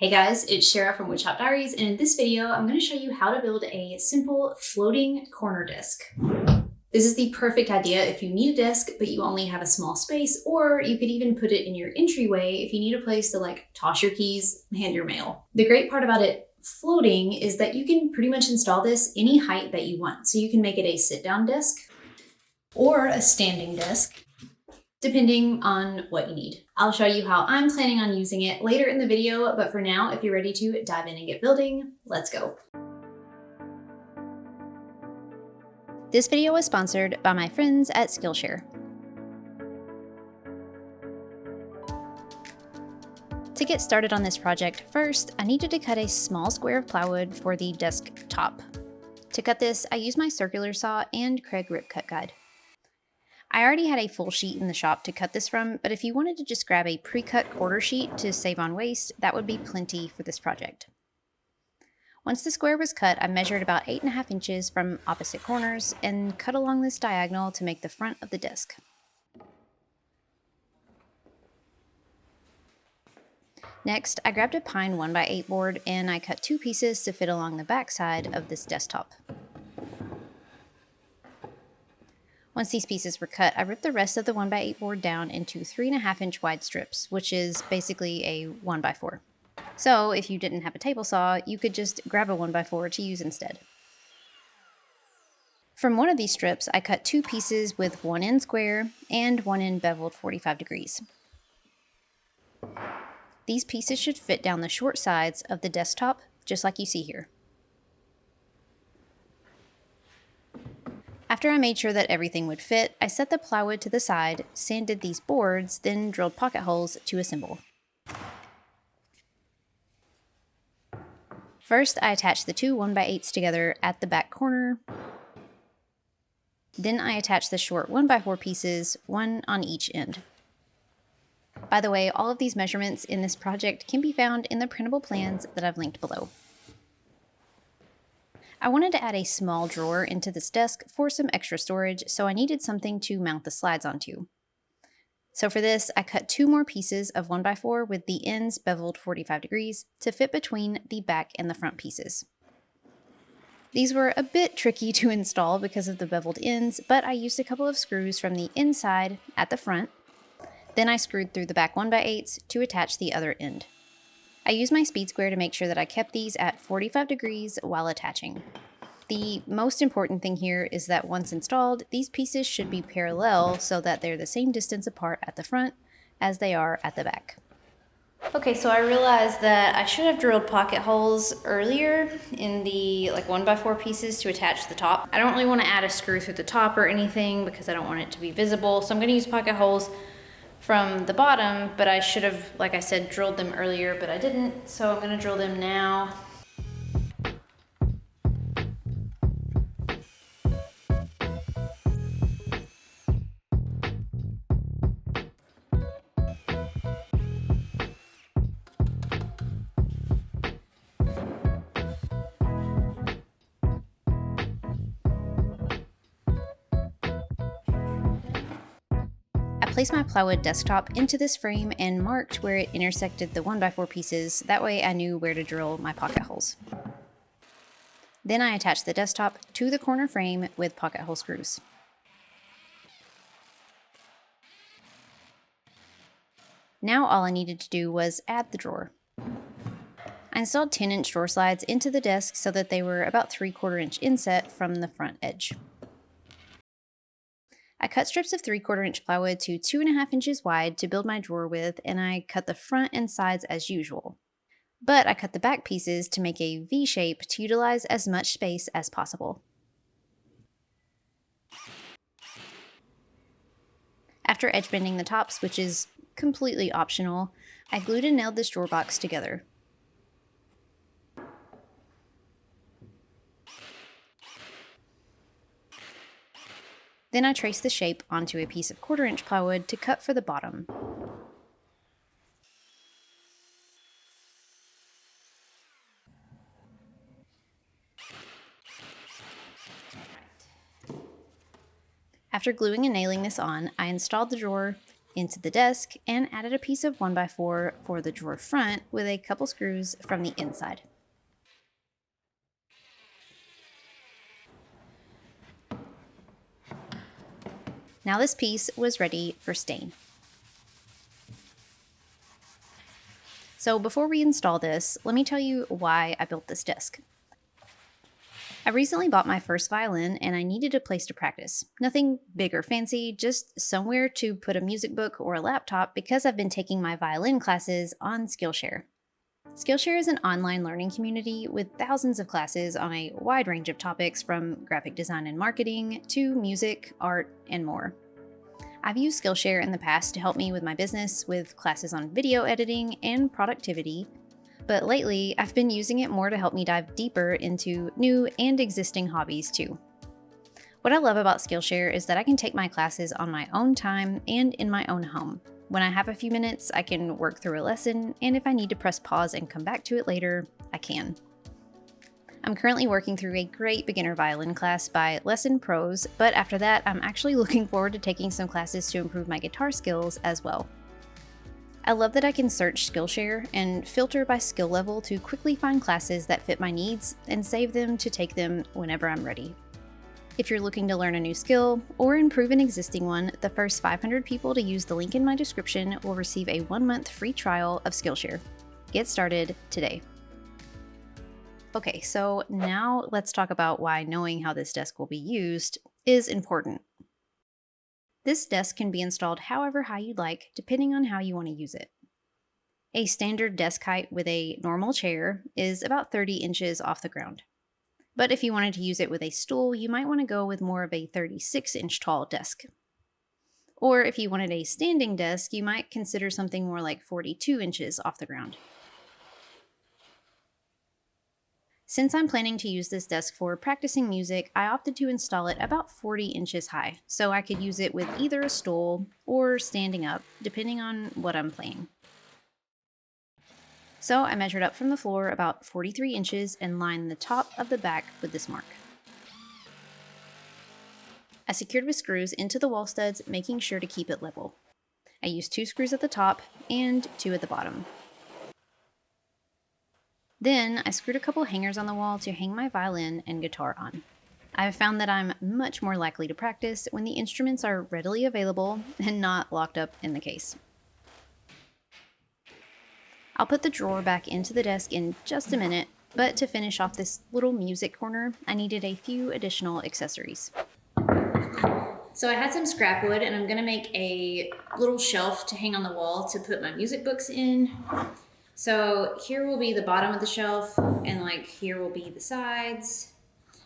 Hey guys, it's Shara from Woodshop Diaries, and in this video, I'm going to show you how to build a simple floating corner desk. This is the perfect idea if you need a desk, but you only have a small space, or you could even put it in your entryway if you need a place to toss your keys, hand your mail. The great part about it floating is that you can pretty much install this any height that you want. So you can make it a sit-down desk or a standing desk, depending on what you need. I'll show you how I'm planning on using it later in the video, but for now, if you're ready to dive in and get building, let's go. This video was sponsored by my friends at Skillshare. To get started on this project, first, I needed to cut a small square of plywood for the desk top. To cut this, I used my circular saw and Craig Rip Cut Guide. I already had a full sheet in the shop to cut this from, but if you wanted to just grab a pre-cut quarter sheet to save on waste, that would be plenty for this project. Once the square was cut, I measured about 8.5 inches from opposite corners and cut along this diagonal to make the front of the desk. Next, I grabbed a pine 1x8 board and I cut 2 pieces to fit along the back side of this desktop. Once these pieces were cut, I ripped the rest of the 1x8 board down into 3.5 inch wide strips, which is basically a 1x4. So if you didn't have a table saw, you could just grab a 1x4 to use instead. From one of these strips, I cut 2 pieces with one end square and one end beveled 45 degrees. These pieces should fit down the short sides of the desktop, just like you see here. After I made sure that everything would fit, I set the plywood to the side, sanded these boards, then drilled pocket holes to assemble. First, I attached the 2 1x8s together at the back corner. Then I attached the short 1x4 pieces, one on each end. By the way, all of these measurements in this project can be found in the printable plans that I've linked below. I wanted to add a small drawer into this desk for some extra storage, so I needed something to mount the slides onto. So for this, I cut 2 more pieces of 1x4 with the ends beveled 45 degrees to fit between the back and the front pieces. These were a bit tricky to install because of the beveled ends, but I used a couple of screws from the inside at the front. Then I screwed through the back 1x8s to attach the other end. I used my speed square to make sure that I kept these at 45 degrees while attaching. The most important thing here is that once installed, these pieces should be parallel so that they're the same distance apart at the front as they are at the back. Okay, so I realized that I should have drilled pocket holes earlier in the 1x4 pieces to attach the top. I don't really want to add a screw through the top or anything because I don't want it to be visible, so I'm going to use pocket holes from the bottom, but I should have, like I said, drilled them earlier, but I didn't, so I'm gonna drill them now. I placed my plywood desktop into this frame and marked where it intersected the 1x4 pieces. That way I knew where to drill my pocket holes. Then I attached the desktop to the corner frame with pocket hole screws. Now all I needed to do was add the drawer. I installed 10-inch drawer slides into the desk so that they were about 3/4 inch inset from the front edge. I cut strips of 3/4 inch plywood to 2.5 inches wide to build my drawer with, and I cut the front and sides as usual. But I cut the back pieces to make a V shape to utilize as much space as possible. After edge bending the tops, which is completely optional, I glued and nailed this drawer box together. Then I traced the shape onto a piece of 1/4 inch plywood to cut for the bottom. After gluing and nailing this on, I installed the drawer into the desk and added a piece of 1x4 for the drawer front with a couple screws from the inside. Now this piece was ready for stain. So before we install this, let me tell you why I built this desk. I recently bought my first violin and I needed a place to practice. Nothing big or fancy, just somewhere to put a music book or a laptop because I've been taking my violin classes on Skillshare. Skillshare is an online learning community with thousands of classes on a wide range of topics from graphic design and marketing to music, art, and more. I've used Skillshare in the past to help me with my business with classes on video editing and productivity, but lately I've been using it more to help me dive deeper into new and existing hobbies too. What I love about Skillshare is that I can take my classes on my own time and in my own home. When I have a few minutes, I can work through a lesson, and if I need to press pause and come back to it later, I can. I'm currently working through a great beginner violin class by Lesson Pros, but after that, I'm actually looking forward to taking some classes to improve my guitar skills as well. I love that I can search Skillshare and filter by skill level to quickly find classes that fit my needs and save them to take them whenever I'm ready. If you're looking to learn a new skill or improve an existing one, the first 500 people to use the link in my description will receive a 1-month free trial of Skillshare. Get started today. Okay, so now let's talk about why knowing how this desk will be used is important. This desk can be installed however high you'd like, depending on how you want to use it. A standard desk height with a normal chair is about 30 inches off the ground. But if you wanted to use it with a stool, you might want to go with more of a 36-inch tall desk. Or if you wanted a standing desk, you might consider something more like 42 inches off the ground. Since I'm planning to use this desk for practicing music, I opted to install it about 40 inches high, so I could use it with either a stool or standing up, depending on what I'm playing. So I measured up from the floor about 43 inches and lined the top of the back with this mark. I secured with screws into the wall studs, making sure to keep it level. I used 2 screws at the top and 2 at the bottom. Then I screwed a couple hangers on the wall to hang my violin and guitar on. I have found that I'm much more likely to practice when the instruments are readily available and not locked up in the case. I'll put the drawer back into the desk in just a minute, but to finish off this little music corner, I needed a few additional accessories. So I had some scrap wood and I'm gonna make a little shelf to hang on the wall to put my music books in. So here will be the bottom of the shelf, and like here will be the sides,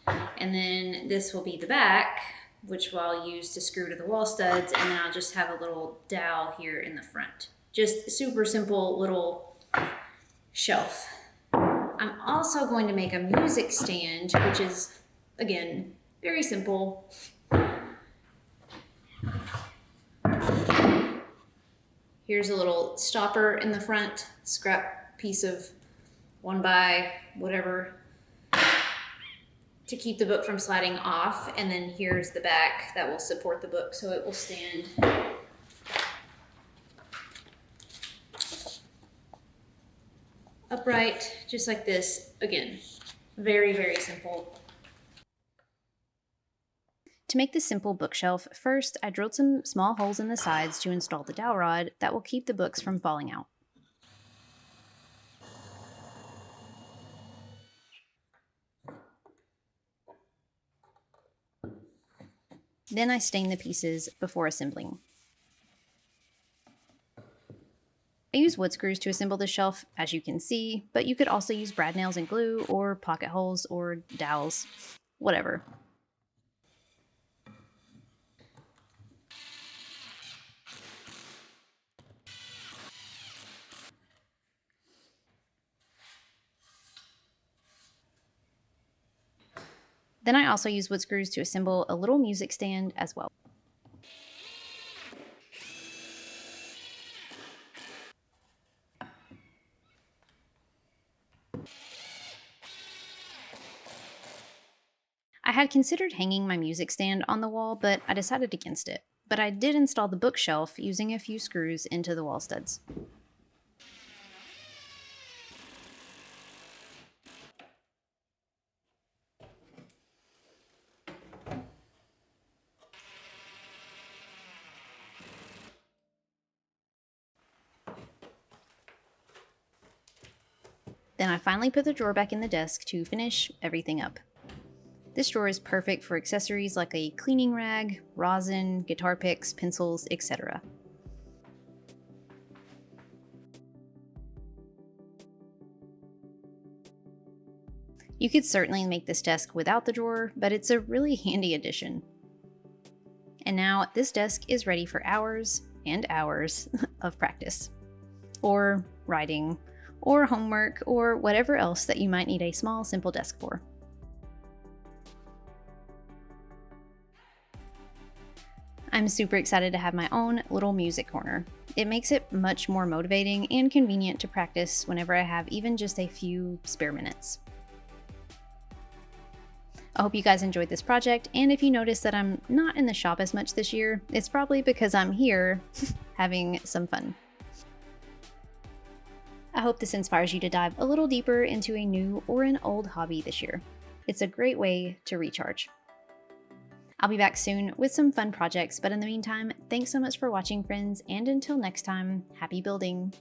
and then this will be the back, which I'll use to screw to the wall studs, and then I'll just have a little dowel here in the front. Just super simple little shelf. I'm also going to make a music stand, which is, again, very simple. Here's a little stopper in the front, scrap piece of 1x whatever to keep the book from sliding off. And then here's the back that will support the book so it will stand upright, just like this. Again, very, very simple. To make this simple bookshelf, first I drilled some small holes in the sides to install the dowel rod that will keep the books from falling out. Then I stained the pieces before assembling. I use wood screws to assemble the shelf, as you can see, but you could also use brad nails and glue, or pocket holes, or dowels, whatever. Then I also use wood screws to assemble a little music stand as well. I had considered hanging my music stand on the wall, but I decided against it. but I did install the bookshelf using a few screws into the wall studs. Then I finally put the drawer back in the desk to finish everything up. This drawer is perfect for accessories like a cleaning rag, rosin, guitar picks, pencils, etc. You could certainly make this desk without the drawer, but it's a really handy addition. And now this desk is ready for hours and hours of practice, or writing, or homework, or whatever else that you might need a small, simple desk for. I'm super excited to have my own little music corner. It makes it much more motivating and convenient to practice whenever I have even just a few spare minutes. I hope you guys enjoyed this project, and if you notice that I'm not in the shop as much this year, it's probably because I'm here having some fun. I hope this inspires you to dive a little deeper into a new or an old hobby this year. It's a great way to recharge. I'll be back soon with some fun projects, but in the meantime, thanks so much for watching, friends, and until next time, happy building!